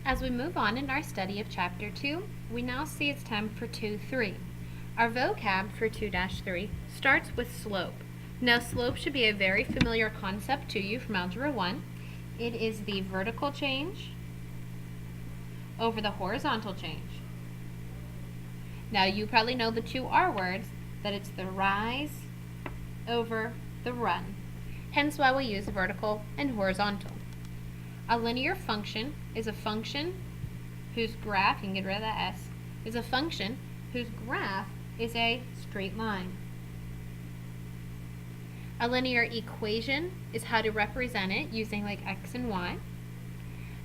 As we move on in our study of Chapter 2, we now see it's time for 2-3. Our vocab for 2-3 starts with slope. Now, slope should be a very familiar concept to you from Algebra 1. It is the vertical change over the horizontal change. Now, you probably know the two R words, that it's the rise over the run. Hence why we use vertical and horizontal. A linear function is a function whose graph, you can get rid of that S, is a function whose graph is a straight line. A linear equation is how to represent it using like x and y.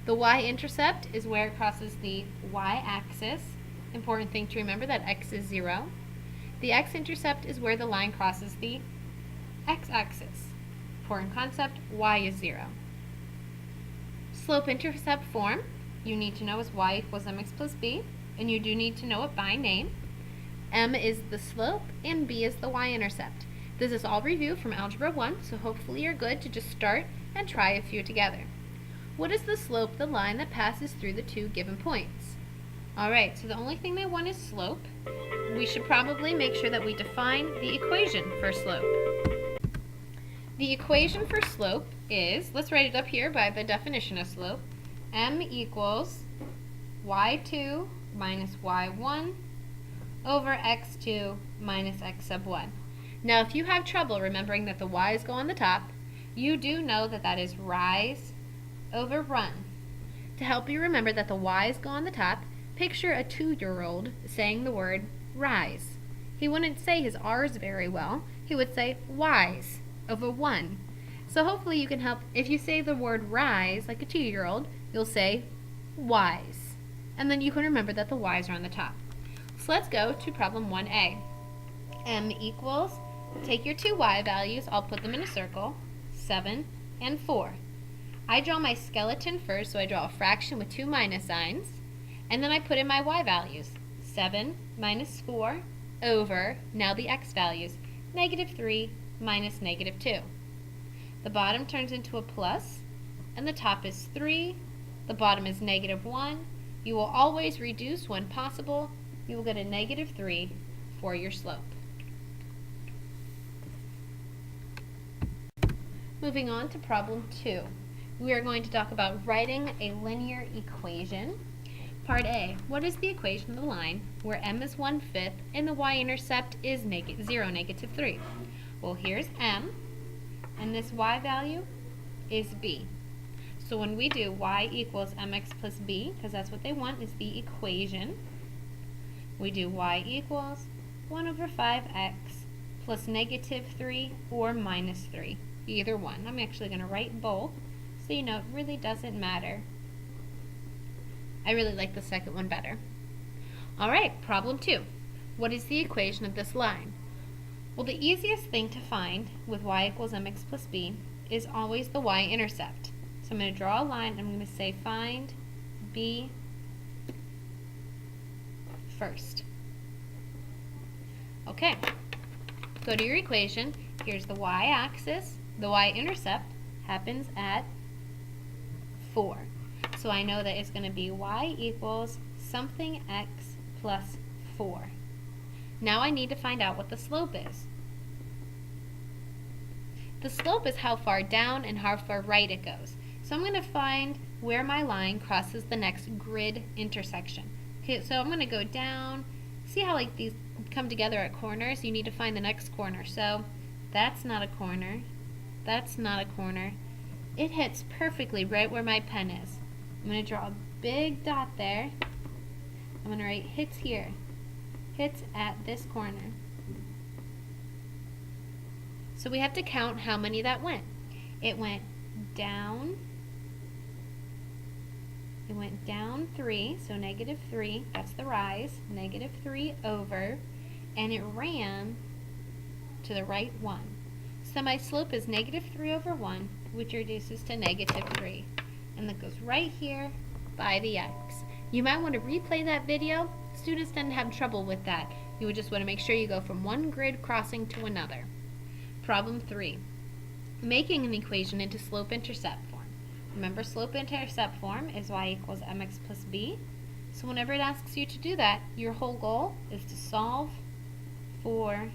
The y-intercept is where it crosses the y-axis. Important thing to remember that x is 0. The x-intercept is where the line crosses the x-axis. Important concept, y is 0. Slope-intercept form, you need to know is y equals mx plus b, and you do need to know it by name. M is the slope, and b is the y-intercept. This is all review from Algebra 1, so hopefully you're good to just start and try a few together. What is the slope, the line that passes through the two given points? Alright, so the only thing they want is slope. We should probably make sure that we define the equation for slope. The equation for slope is, let's write it up here by the definition of slope, m equals y2 minus y1 over x2 minus x sub 1. Now, if you have trouble remembering that the y's go on the top, you do know that that is rise over run. To help you remember that the y's go on the top, picture a 2-year-old saying the word rise. He wouldn't say his r's very well. He would say y's over 1. So hopefully you can help. If you say the word rise like a 2-year-old, you'll say y's. And then you can remember that the y's are on the top. So let's go to problem 1a. M equals, take your two y values, I'll put them in a circle, 7 and 4. I draw my skeleton first, so I draw a fraction with two minus signs, and then I put in my y values, 7 minus 4 over, now the x values, negative 3 minus negative 2. The bottom turns into a plus, and the top is 3, the bottom is negative 1. You will always reduce when possible. You will get a negative 3 for your slope. Moving on to problem 2. We are going to talk about writing a linear equation. Part A, what is the equation of the line where m is 1/5 and the y-intercept is 0, negative 3? Well, here's m, and this y value is b. So when we do y equals mx plus b, because that's what they want, is the equation, we do y equals 1 over 5x plus negative 3 or minus 3. Either one. I'm actually going to write both, so you know it really doesn't matter. I really like the second one better. Alright, problem 2. What is the equation of this line? Well, the easiest thing to find with y equals mx plus b is always the y-intercept. So I'm going to draw a line, and I'm going to say find b first. Okay, go to your equation. Here's the y-axis. The y-intercept happens at 4. So I know that it's going to be y equals something x plus 4. Now I need to find out what the slope is. The slope is how far down and how far right it goes. So I'm going to find where my line crosses the next grid intersection. Okay, so I'm going to go down. See how like these come together at corners? You need to find the next corner. So that's not a corner. That's not a corner. It hits perfectly right where my pen is. I'm going to draw a big dot there. I'm going to write hits here. Hits at this corner. So we have to count how many that went. It went down. It went down 3, so negative 3, that's the rise, negative 3 over, and it ran to the right 1. So my slope is negative 3 over 1, which reduces to negative 3. And that goes right here by the x. You might want to replay that video. Students tend to have trouble with that. You would just want to make sure you go from one grid crossing to another. Problem 3. Making an equation into slope-intercept form. Remember, slope-intercept form is y equals mx plus b. So whenever it asks you to do that, your whole goal is to solve for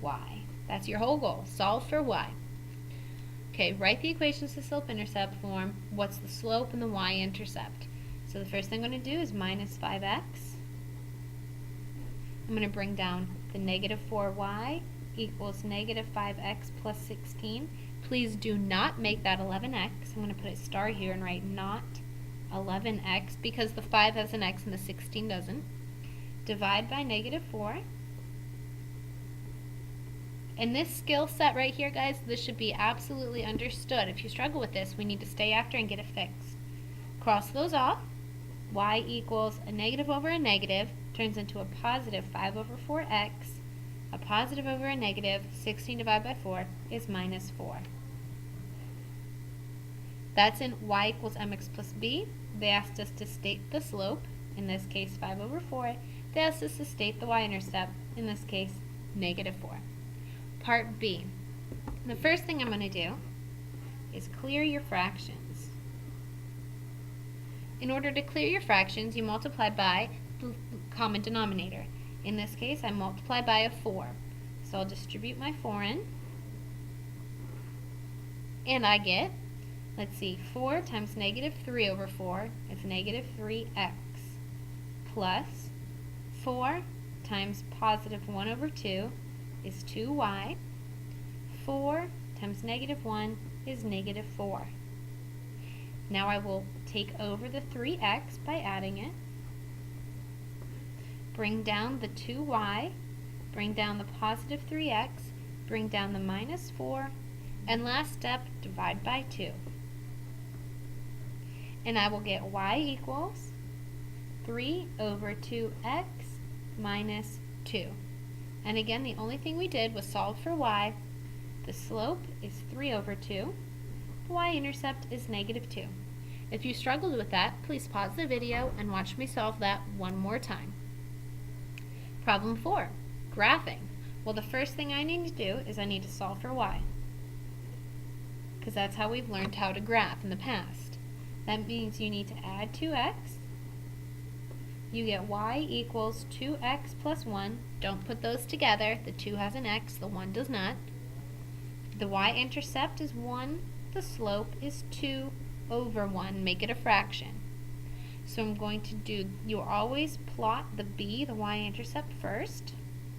y. That's your whole goal, solve for y. Okay, write the equations to slope-intercept form. What's the slope and the y-intercept? So the first thing I'm going to do is minus 5x. I'm going to bring down the negative 4y equals negative 5x plus 16. Please do not make that 11x. I'm going to put a star here and write not 11x because the 5 has an x and the 16 doesn't. Divide by negative 4. And this skill set right here, guys, this should be absolutely understood. If you struggle with this, we need to stay after and get it fixed. Cross those off. Y equals a negative over a negative turns into a positive 5 over 4x. A positive over a negative, 16 divided by 4, is minus 4. That's in y equals mx plus b. They asked us to state the slope, in this case 5 over 4. They asked us to state the y-intercept, in this case negative 4. Part B. The first thing I'm going to do is clear your fractions. In order to clear your fractions, you multiply by the common denominator. In this case, I multiply by a 4. So I'll distribute my 4 in. And I get, let's see, 4 times negative 3 over 4 is negative 3x plus 4 times positive 1 over 2 is 2y. 4 times negative 1 is negative 4. Now I will take over the 3x by adding it. Bring down the 2y. Bring down the positive 3x. Bring down the minus 4. And last step, divide by 2. And I will get y equals 3 over 2x minus 2. And again, the only thing we did was solve for y. The slope is 3 over 2. The y-intercept is negative 2. If you struggled with that, please pause the video and watch me solve that one more time. Problem 4, graphing. Well, the first thing I need to do is I need to solve for y, because that's how we've learned how to graph in the past. That means you need to add 2x. You get y equals 2x plus 1. Don't put those together. The 2 has an x, the 1 does not. The y-intercept is 1. The slope is 2 over 1. Make it a fraction. So I'm going to do, you always plot the b, the y-intercept first.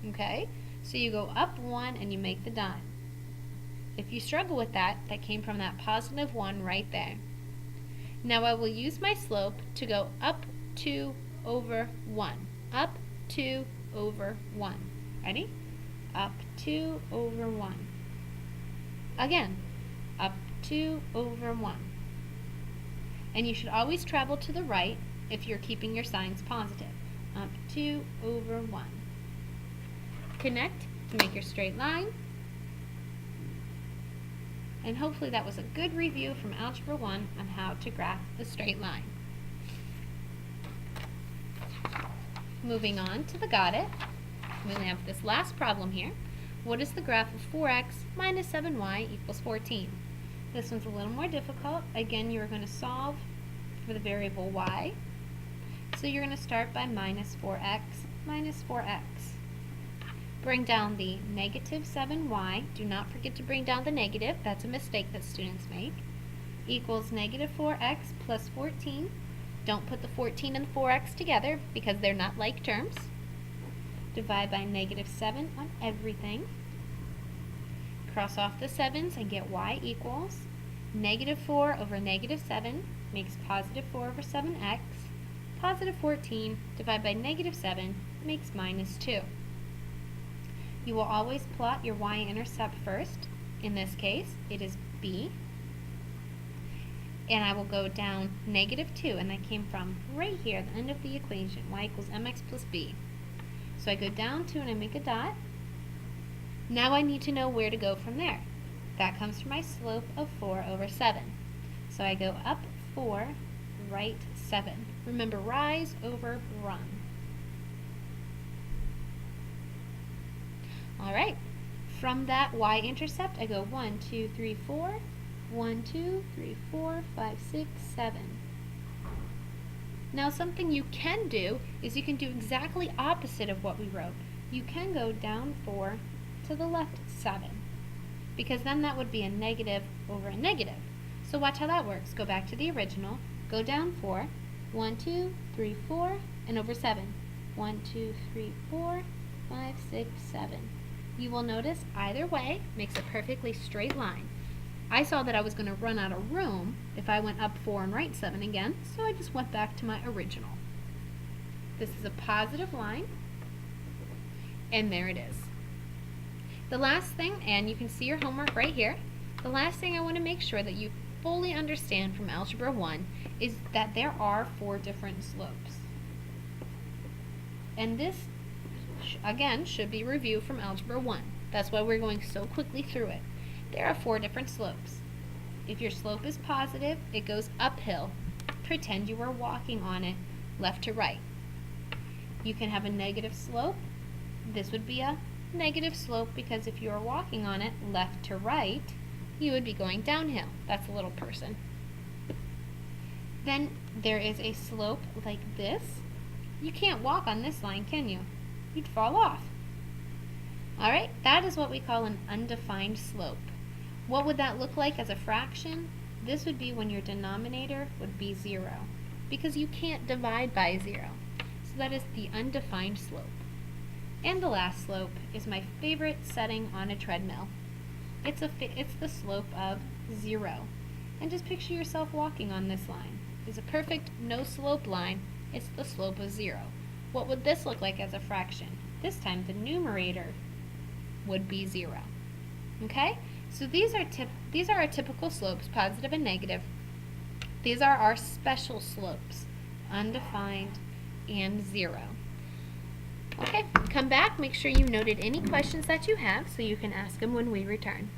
Okay? So you go up 1 and you make the dot. If you struggle with that, that came from that positive 1 right there. Now I will use my slope to go up 2 over 1. Up 2 over 1. Ready? Up 2 over 1. Again, up 2 over 1. And you should always travel to the right if you're keeping your signs positive. Up 2 over 1. Connect to make your straight line. And hopefully that was a good review from Algebra 1 on how to graph a straight line. Moving on to the got it. We have this last problem here. What is the graph of 4x minus 7y equals 14? This one's a little more difficult. Again, you're going to solve for the variable y. So you're going to start by minus 4x minus 4x. Bring down the negative 7y. Do not forget to bring down the negative. That's a mistake that students make. Equals negative 4x plus 14. Don't put the 14 and the 4x together because they're not like terms. Divide by negative 7 on everything. Cross off the 7's and get y equals negative 4 over negative 7 makes positive 4 over 7x. Positive 14 divided by negative 7 makes minus 2. You will always plot your y-intercept first. In this case, it is b. And I will go down negative 2, and that came from right here, the end of the equation, y equals mx plus b. So I go down 2 and I make a dot. Now I need to know where to go from there. That comes from my slope of 4 over 7. So I go up 4, right 7. Remember, rise over run. Alright, from that y-intercept I go 1, 2, 3, 4, 1, 2, 3, 4, 5, 6, 7. Now something you can do is you can do exactly opposite of what we wrote. You can go down 4 to the left 7, because then that would be a negative over a negative. So watch how that works. Go back to the original, go down 4, 1, 2, 3, 4, and over 7. 1, 2, 3, 4, 5, 6, 7. You will notice either way makes a perfectly straight line. I saw that I was going to run out of room if I went up 4 and right 7 again, so I just went back to my original. This is a positive line, and there it is. The last thing, and you can see your homework right here, the last thing I want to make sure that you fully understand from Algebra 1 is that there are 4 different slopes. And this, again, should be review from Algebra 1. That's why we're going so quickly through it. There are 4 different slopes. If your slope is positive, it goes uphill. Pretend you are walking on it left to right. You can have a negative slope. This would be a negative slope because if you are walking on it left to right, you would be going downhill. That's a little person. Then there is a slope like this. You can't walk on this line, can you? You'd fall off. Alright, that is what we call an undefined slope. What would that look like as a fraction? This would be when your denominator would be 0, because you can't divide by 0. So that is the undefined slope. And the last slope is my favorite setting on a treadmill. It's the slope of 0. And just picture yourself walking on this line. It's a perfect no slope line. It's the slope of 0. What would this look like as a fraction? This time the numerator would be 0. Okay? So these are our typical slopes, positive and negative. These are our special slopes, undefined and 0. Okay, come back, make sure you noted any questions that you have so you can ask them when we return.